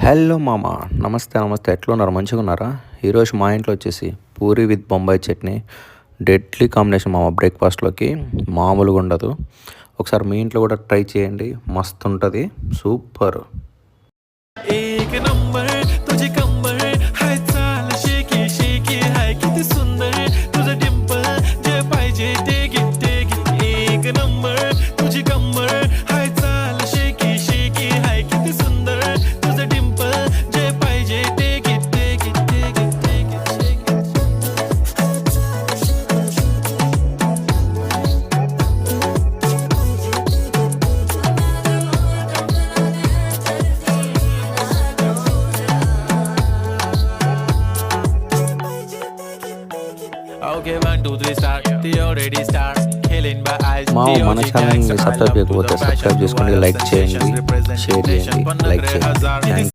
Hello మామ. నమస్తే నమస్తే, ఎట్లున్నారు? మంచిగా ఉన్నారా? ఈరోజు మా ఇంట్లో వచ్చేసి puri with Bombay chutney. Deadly combination మామ. బ్రేక్ఫాస్ట్లోకి మామూలుగా ఉండదు. ఒకసారి మీ ఇంట్లో కూడా ట్రై చేయండి, మస్తు ఉంటుంది, సూపర్. एक नंबर तुझे कंबर हाय चाल शेकी शेकी हाय किती सुंदर तुझं डिंपल जे पाहिजे ते घे एक नंबर तुझी कंबर हाय चाल शेकी शेकी हाय किती सुंदर तुझं डिंपल जे पाहिजे ते घे Okay, 1, 2, 3 start. They already start killing by eyes. మా మన ఛానల్ని సబ్స్క్రైబ్ చేయకపోతే సబ్స్క్రైబ్ చేసుకోండి, లైక్ చేయండి, షేర్ చేయండి, లైక్ చేయండి. థ్యాంక్